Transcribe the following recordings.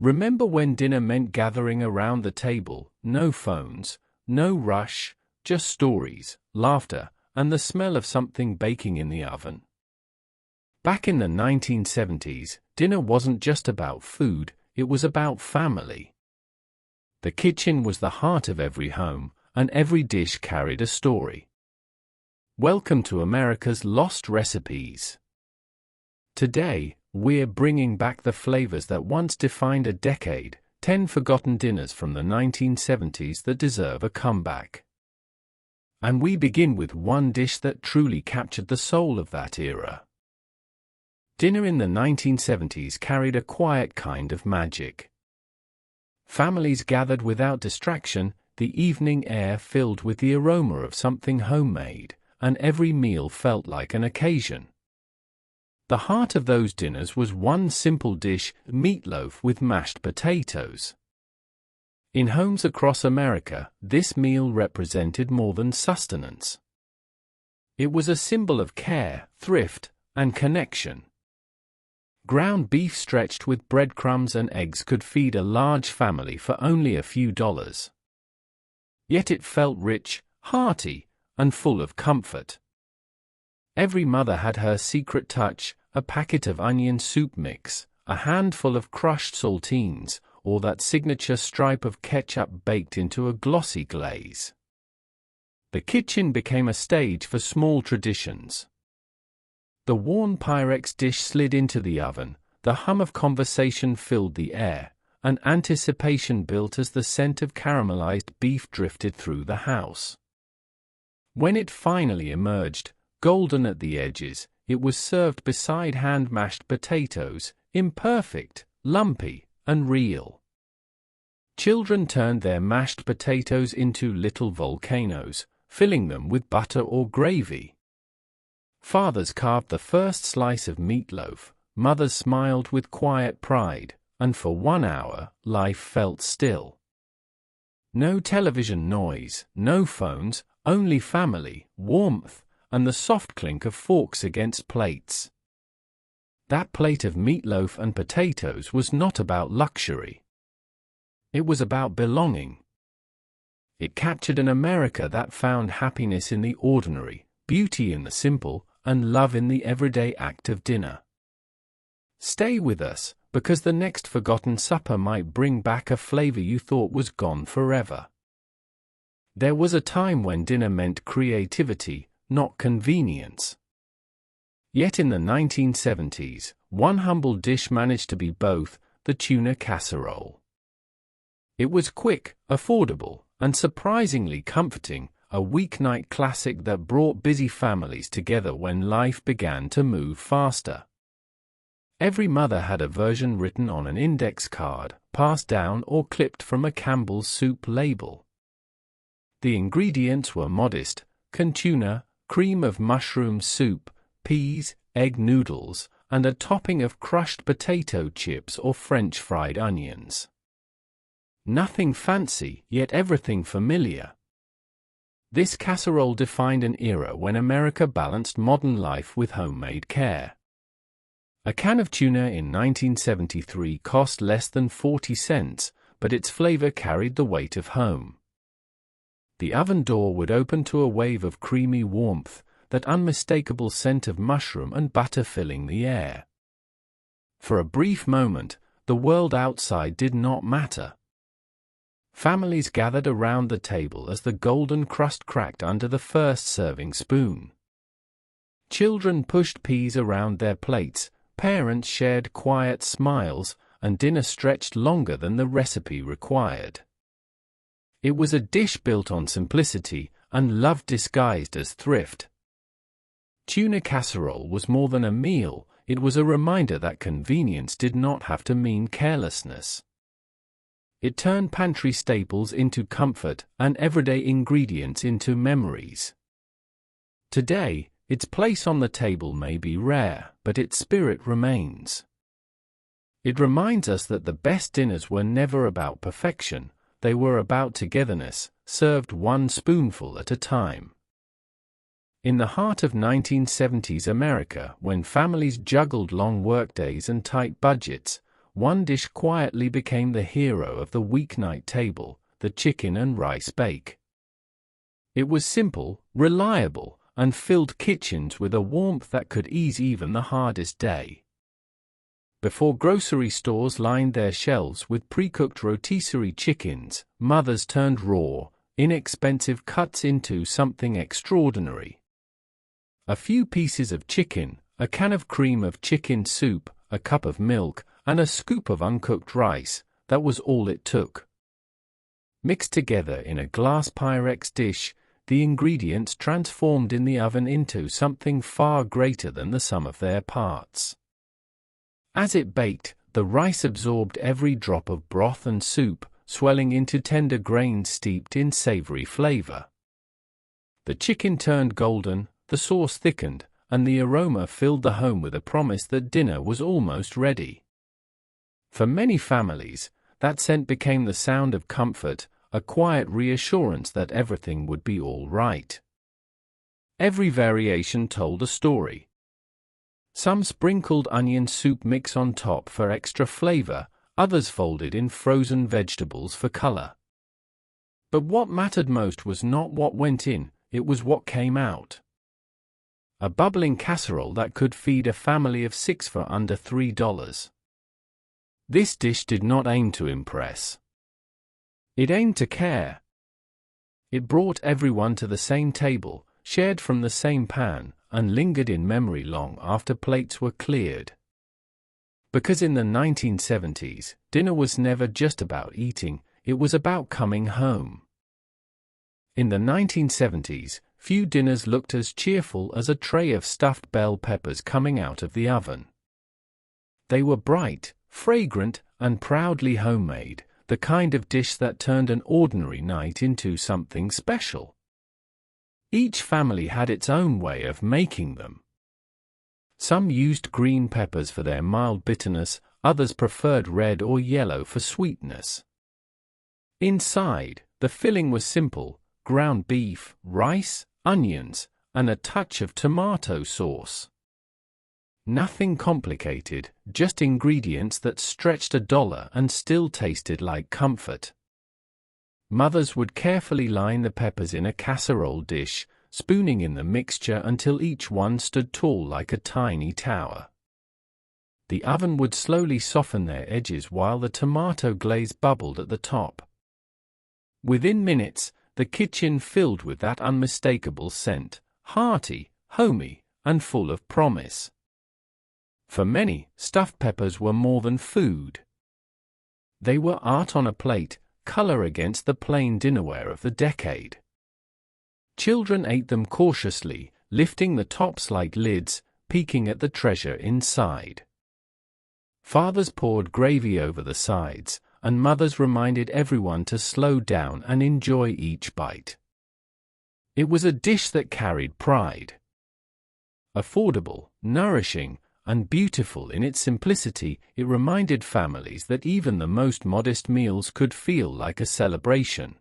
Remember when dinner meant gathering around the table, no phones, no rush, just stories, laughter, and the smell of something baking in the oven? Back in the 1970s, dinner wasn't just about food, it was about family. The kitchen was the heart of every home, and every dish carried a story. Welcome to America's Lost Recipes. Today, we're bringing back the flavors that once defined a decade, 10 forgotten dinners from the 1970s that deserve a comeback. And we begin with one dish that truly captured the soul of that era. Dinner in the 1970s carried a quiet kind of magic. Families gathered without distraction, the evening air filled with the aroma of something homemade, and every meal felt like an occasion. The heart of those dinners was one simple dish, meatloaf with mashed potatoes. In homes across America, this meal represented more than sustenance. It was a symbol of care, thrift, and connection. Ground beef stretched with breadcrumbs and eggs could feed a large family for only a few dollars. Yet it felt rich, hearty, and full of comfort. Every mother had her secret touch, a packet of onion soup mix, a handful of crushed saltines, or that signature stripe of ketchup baked into a glossy glaze. The kitchen became a stage for small traditions. The worn Pyrex dish slid into the oven, the hum of conversation filled the air, and anticipation built as the scent of caramelized beef drifted through the house. When it finally emerged, golden at the edges, it was served beside hand-mashed potatoes, imperfect, lumpy, and real. Children turned their mashed potatoes into little volcanoes, filling them with butter or gravy. Fathers carved the first slice of meatloaf, mothers smiled with quiet pride, and for 1 hour, life felt still. No television noise, no phones, only family, warmth, and the soft clink of forks against plates. That plate of meatloaf and potatoes was not about luxury. It was about belonging. It captured an America that found happiness in the ordinary, beauty in the simple, and love in the everyday act of dinner. Stay with us, because the next forgotten supper might bring back a flavor you thought was gone forever. There was a time when dinner meant creativity, not convenience. Yet in the 1970s, one humble dish managed to be both, the tuna casserole. It was quick, affordable, and surprisingly comforting, a weeknight classic that brought busy families together when life began to move faster. Every mother had a version written on an index card, passed down or clipped from a Campbell's soup label. The ingredients were modest: tuna, cream of mushroom soup, peas, egg noodles, and a topping of crushed potato chips or French fried onions. Nothing fancy, yet everything familiar. This casserole defined an era when America balanced modern life with homemade care. A can of tuna in 1973 cost less than 40 cents, but its flavor carried the weight of home. The oven door would open to a wave of creamy warmth, that unmistakable scent of mushroom and butter filling the air. For a brief moment, the world outside did not matter. Families gathered around the table as the golden crust cracked under the first serving spoon. Children pushed peas around their plates, parents shared quiet smiles, and dinner stretched longer than the recipe required. It was a dish built on simplicity, and love disguised as thrift. Tuna casserole was more than a meal, it was a reminder that convenience did not have to mean carelessness. It turned pantry staples into comfort, and everyday ingredients into memories. Today, its place on the table may be rare, but its spirit remains. It reminds us that the best dinners were never about perfection, they were about togetherness, served one spoonful at a time. In the heart of 1970s America, when families juggled long workdays and tight budgets, one dish quietly became the hero of the weeknight table: the chicken and rice bake. It was simple, reliable, and filled kitchens with a warmth that could ease even the hardest day. Before grocery stores lined their shelves with pre-cooked rotisserie chickens, mothers turned raw, inexpensive cuts into something extraordinary. A few pieces of chicken, a can of cream of chicken soup, a cup of milk, and a scoop of uncooked rice, that was all it took. Mixed together in a glass Pyrex dish, the ingredients transformed in the oven into something far greater than the sum of their parts. As it baked, the rice absorbed every drop of broth and soup, swelling into tender grains steeped in savory flavor. The chicken turned golden, the sauce thickened, and the aroma filled the home with a promise that dinner was almost ready. For many families, that scent became the sound of comfort, a quiet reassurance that everything would be all right. Every variation told a story. Some sprinkled onion soup mix on top for extra flavor, others folded in frozen vegetables for color. But what mattered most was not what went in, it was what came out. A bubbling casserole that could feed a family of 6 for under $3. This dish did not aim to impress. It aimed to care. It brought everyone to the same table, shared from the same pan, and lingered in memory long after plates were cleared. Because in the 1970s, dinner was never just about eating, it was about coming home. In the 1970s, few dinners looked as cheerful as a tray of stuffed bell peppers coming out of the oven. They were bright, fragrant, and proudly homemade, the kind of dish that turned an ordinary night into something special. Each family had its own way of making them. Some used green peppers for their mild bitterness, others preferred red or yellow for sweetness. Inside, the filling was simple: ground beef, rice, onions, and a touch of tomato sauce. Nothing complicated, just ingredients that stretched $1 and still tasted like comfort. Mothers would carefully line the peppers in a casserole dish, spooning in the mixture until each one stood tall like a tiny tower. The oven would slowly soften their edges while the tomato glaze bubbled at the top. Within minutes, the kitchen filled with that unmistakable scent, hearty, homey, and full of promise. For many, stuffed peppers were more than food. They were art on a plate, color against the plain dinnerware of the decade. Children ate them cautiously, lifting the tops like lids, peeking at the treasure inside. Fathers poured gravy over the sides, and mothers reminded everyone to slow down and enjoy each bite. It was a dish that carried pride. Affordable, nourishing, and beautiful in its simplicity, it reminded families that even the most modest meals could feel like a celebration.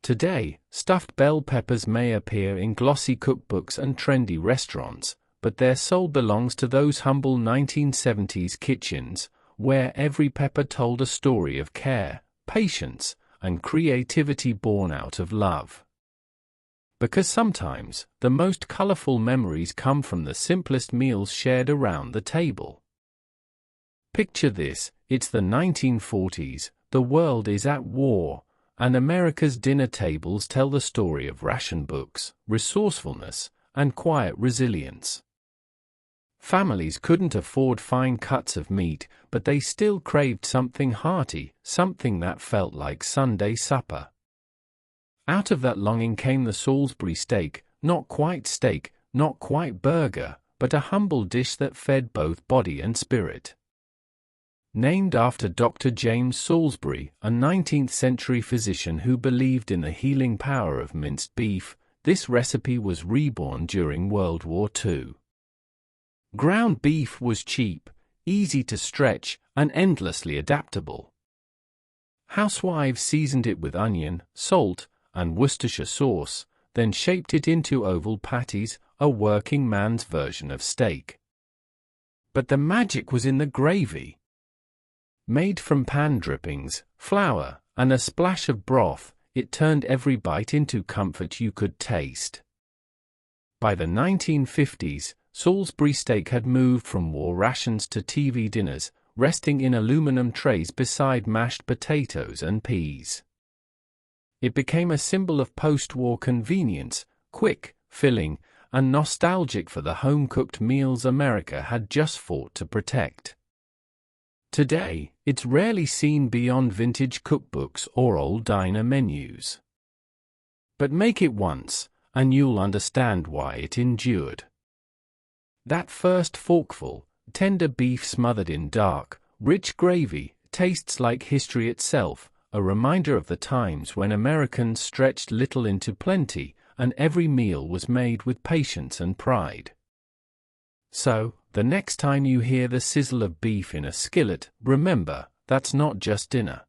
Today, stuffed bell peppers may appear in glossy cookbooks and trendy restaurants, but their soul belongs to those humble 1970s kitchens, where every pepper told a story of care, patience, and creativity born out of love. Because sometimes, the most colorful memories come from the simplest meals shared around the table. Picture this: it's the 1940s, the world is at war, and America's dinner tables tell the story of ration books, resourcefulness, and quiet resilience. Families couldn't afford fine cuts of meat, but they still craved something hearty, something that felt like Sunday supper. Out of that longing came the Salisbury steak, not quite burger, but a humble dish that fed both body and spirit. Named after Dr. James Salisbury, a 19th-century physician who believed in the healing power of minced beef, this recipe was reborn during World War II. Ground beef was cheap, easy to stretch, and endlessly adaptable. Housewives seasoned it with onion, salt, and Worcestershire sauce, then shaped it into oval patties, a working man's version of steak. But the magic was in the gravy. Made from pan drippings, flour, and a splash of broth, it turned every bite into comfort you could taste. By the 1950s, Salisbury steak had moved from war rations to TV dinners, resting in aluminum trays beside mashed potatoes and peas. It became a symbol of post-war convenience, quick, filling, and nostalgic for the home-cooked meals America had just fought to protect. Today, it's rarely seen beyond vintage cookbooks or old diner menus. But make it once, and you'll understand why it endured. That first forkful, tender beef smothered in dark, rich gravy, tastes like history itself, a reminder of the times when Americans stretched little into plenty, and every meal was made with patience and pride. So, the next time you hear the sizzle of beef in a skillet, remember, that's not just dinner.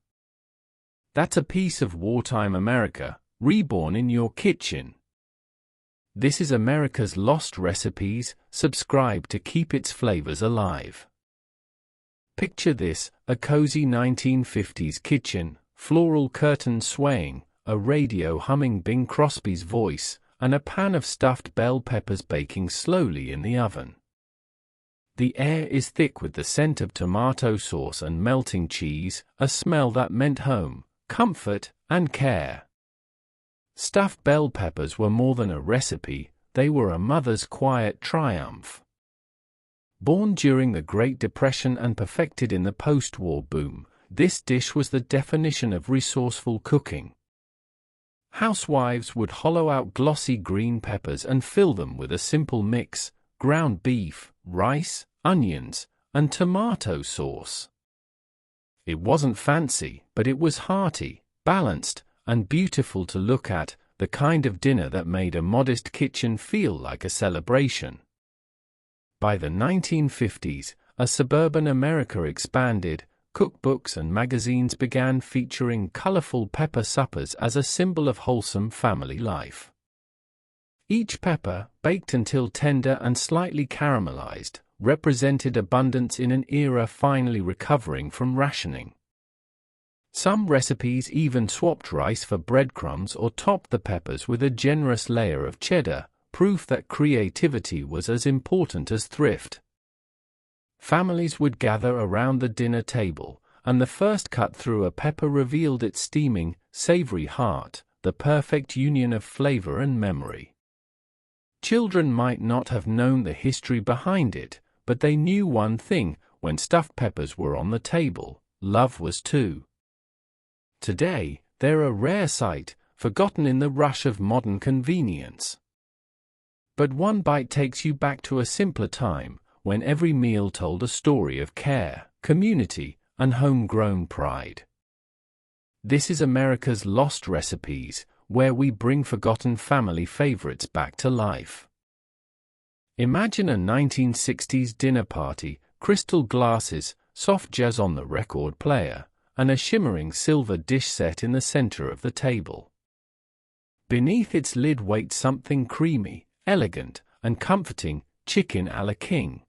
That's a piece of wartime America, reborn in your kitchen. This is America's Lost Recipes. Subscribe to keep its flavors alive. Picture this, a cozy 1950s kitchen, floral curtains swaying, a radio humming Bing Crosby's voice, and a pan of stuffed bell peppers baking slowly in the oven. The air is thick with the scent of tomato sauce and melting cheese, a smell that meant home, comfort, and care. Stuffed bell peppers were more than a recipe, they were a mother's quiet triumph. Born during the Great Depression and perfected in the post-war boom, this dish was the definition of resourceful cooking. Housewives would hollow out glossy green peppers and fill them with a simple mix: ground beef, rice, onions, and tomato sauce. It wasn't fancy, but it was hearty, balanced, and beautiful to look at, the kind of dinner that made a modest kitchen feel like a celebration. By the 1950s, as suburban America expanded, cookbooks and magazines began featuring colorful pepper suppers as a symbol of wholesome family life. Each pepper, baked until tender and slightly caramelized, represented abundance in an era finally recovering from rationing. Some recipes even swapped rice for breadcrumbs or topped the peppers with a generous layer of cheddar, proof that creativity was as important as thrift. Families would gather around the dinner table, and the first cut through a pepper revealed its steaming, savory heart, the perfect union of flavor and memory. Children might not have known the history behind it, but they knew one thing: when stuffed peppers were on the table, love was too. Today, they're a rare sight, forgotten in the rush of modern convenience. But one bite takes you back to a simpler time, when every meal told a story of care, community, and homegrown pride. This is America's Lost Recipes, where we bring forgotten family favorites back to life. Imagine a 1960s dinner party: crystal glasses, soft jazz on the record player, and a shimmering silver dish set in the center of the table. Beneath its lid waits something creamy, elegant, and comforting: chicken a la king.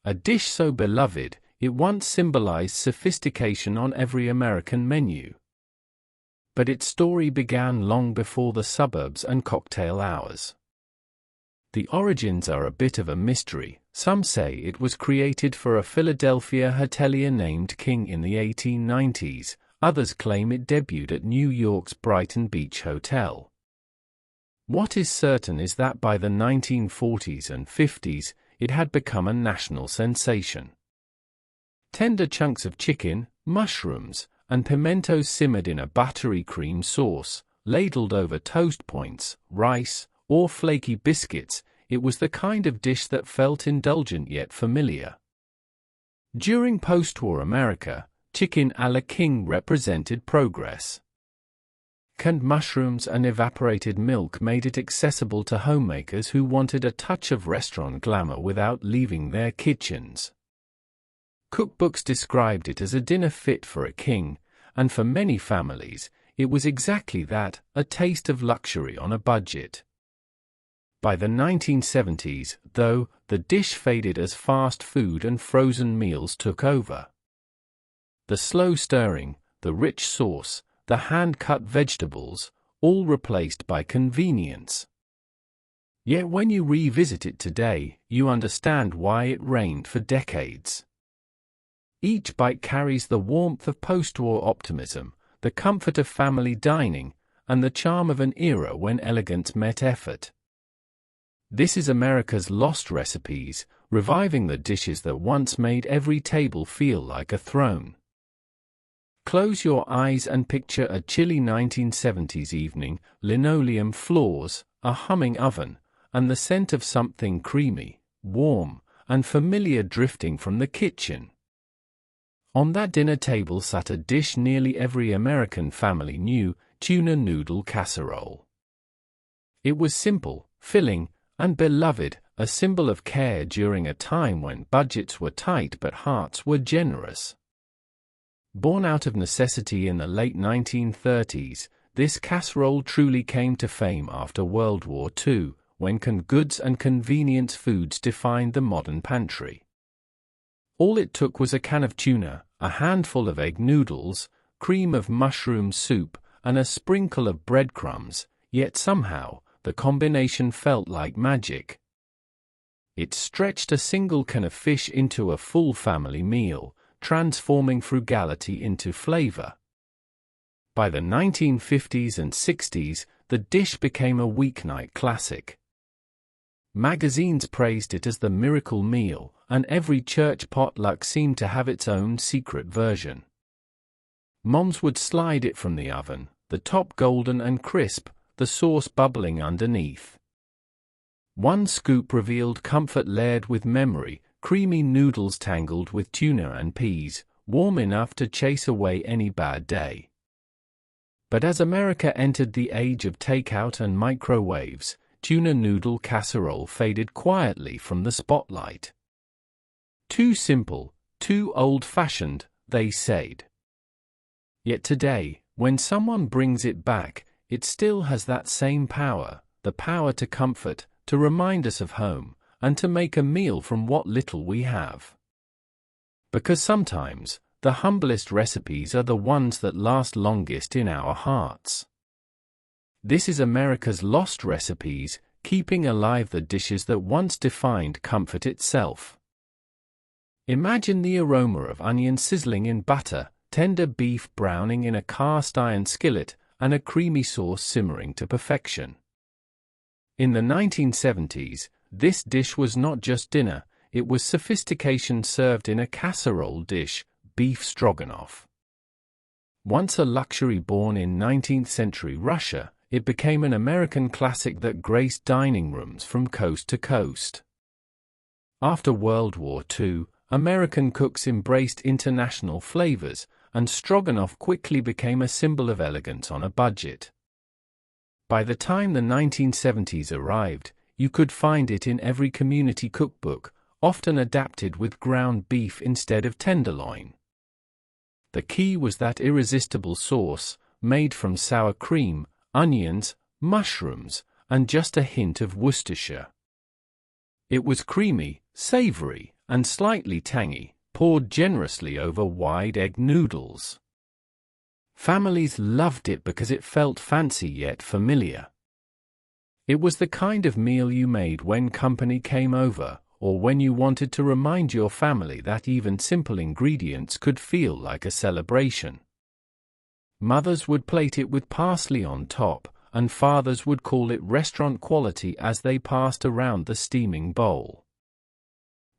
A dish so beloved, it once symbolized sophistication on every American menu. But its story began long before the suburbs and cocktail hours. The origins are a bit of a mystery. Some say it was created for a Philadelphia hotelier named King in the 1890s, others claim it debuted at New York's Brighton Beach Hotel. What is certain is that by the 1940s and 50s, it had become a national sensation. Tender chunks of chicken, mushrooms, and pimentos simmered in a buttery cream sauce, ladled over toast points, rice, or flaky biscuits, it was the kind of dish that felt indulgent yet familiar. During post-war America, chicken a la king represented progress. Canned mushrooms and evaporated milk made it accessible to homemakers who wanted a touch of restaurant glamour without leaving their kitchens. Cookbooks described it as a dinner fit for a king, and for many families, it was exactly that: a taste of luxury on a budget. By the 1970s, though, the dish faded as fast food and frozen meals took over. the slow stirring, the rich sauce, the hand-cut vegetables, all replaced by convenience. Yet when you revisit it today, you understand why it reigned for decades. Each bite carries the warmth of post-war optimism, the comfort of family dining, and the charm of an era when elegance met effort. This is America's lost recipes, reviving the dishes that once made every table feel like a throne. Close your eyes and picture a chilly 1970s evening, linoleum floors, a humming oven, and the scent of something creamy, warm, and familiar drifting from the kitchen. On that dinner table sat a dish nearly every American family knew: tuna noodle casserole. It was simple, filling, and beloved, a symbol of care during a time when budgets were tight but hearts were generous. Born out of necessity in the late 1930s, this casserole truly came to fame after World War II, when goods and convenience foods defined the modern pantry. All it took was a can of tuna, a handful of egg noodles, cream of mushroom soup, and a sprinkle of breadcrumbs, yet somehow, the combination felt like magic. It stretched a single can of fish into a full family meal, transforming frugality into flavor. By the 1950s and 60s, the dish became a weeknight classic. Magazines praised it as the miracle meal, and every church potluck seemed to have its own secret version. Moms would slide it from the oven, the top golden and crisp, the sauce bubbling underneath. One scoop revealed comfort layered with memory, creamy noodles tangled with tuna and peas, warm enough to chase away any bad day. But as America entered the age of takeout and microwaves, tuna noodle casserole faded quietly from the spotlight. Too simple, too old-fashioned, they said. Yet today, when someone brings it back, it still has that same power, the power to comfort, to remind us of home, and to make a meal from what little we have. Because sometimes, the humblest recipes are the ones that last longest in our hearts. This is America's lost recipes, keeping alive the dishes that once defined comfort itself. Imagine the aroma of onion sizzling in butter, tender beef browning in a cast-iron skillet, and a creamy sauce simmering to perfection. In the 1970s, this dish was not just dinner, it was sophistication served in a casserole dish, beef stroganoff. Once a luxury born in 19th century Russia, it became an American classic that graced dining rooms from coast to coast. After World War II, American cooks embraced international flavors, and stroganoff quickly became a symbol of elegance on a budget. By the time the 1970s arrived, you could find it in every community cookbook, often adapted with ground beef instead of tenderloin. The key was that irresistible sauce, made from sour cream, onions, mushrooms, and just a hint of Worcestershire. It was creamy, savory, and slightly tangy, poured generously over wide egg noodles. Families loved it because it felt fancy yet familiar. It was the kind of meal you made when company came over, or when you wanted to remind your family that even simple ingredients could feel like a celebration. Mothers would plate it with parsley on top, and fathers would call it restaurant quality as they passed around the steaming bowl.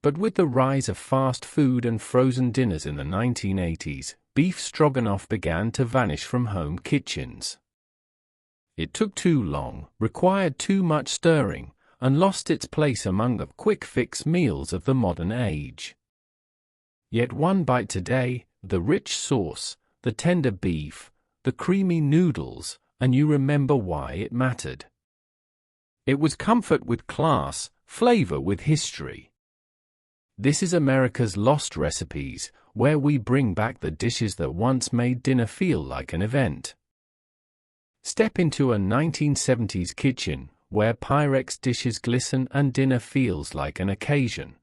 But with the rise of fast food and frozen dinners in the 1980s, beef stroganoff began to vanish from home kitchens. It took too long, required too much stirring, and lost its place among the quick-fix meals of the modern age. Yet one bite today, the rich sauce, the tender beef, the creamy noodles, and you remember why it mattered. It was comfort with class, flavor with history. This is America's lost recipes, where we bring back the dishes that once made dinner feel like an event. Step into a 1970s kitchen, where Pyrex dishes glisten and dinner feels like an occasion.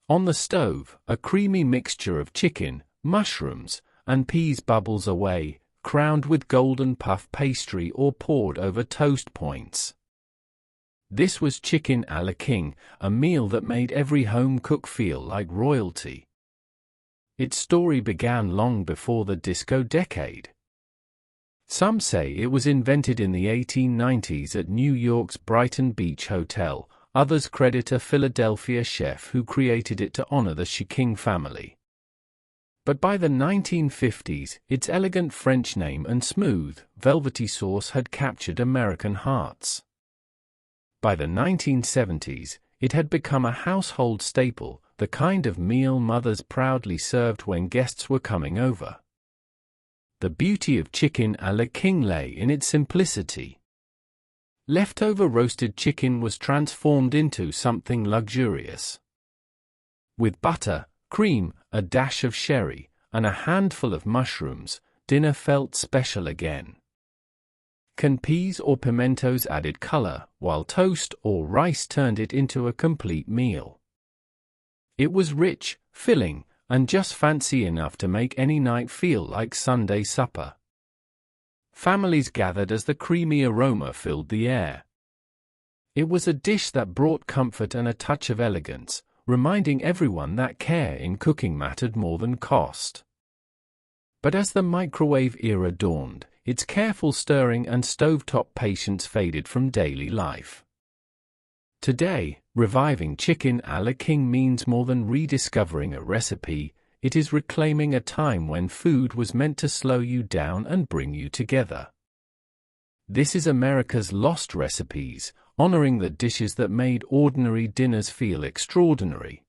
On the stove, a creamy mixture of chicken, mushrooms, and peas bubbles away, crowned with golden puff pastry or poured over toast points. This was chicken à la king, a meal that made every home cook feel like royalty. Its story began long before the disco decade. Some say it was invented in the 1890s at New York's Brighton Beach Hotel. Others credit a Philadelphia chef who created it to honor the King family. But by the 1950s, its elegant French name and smooth, velvety sauce had captured American hearts. By the 1970s, it had become a household staple, the kind of meal mothers proudly served when guests were coming over. The beauty of chicken à la king lay in its simplicity. Leftover roasted chicken was transformed into something luxurious. With butter, cream, a dash of sherry, and a handful of mushrooms, dinner felt special again. Peas or pimentos added color, while toast or rice turned it into a complete meal. It was rich, filling, and just fancy enough to make any night feel like Sunday supper. Families gathered as the creamy aroma filled the air. It was a dish that brought comfort and a touch of elegance, reminding everyone that care in cooking mattered more than cost. But as the microwave era dawned, its careful stirring and stovetop patience faded from daily life. Today, reviving chicken à la king means more than rediscovering a recipe. It is reclaiming a time when food was meant to slow you down and bring you together. This is America's Lost Recipes, honoring the dishes that made ordinary dinners feel extraordinary.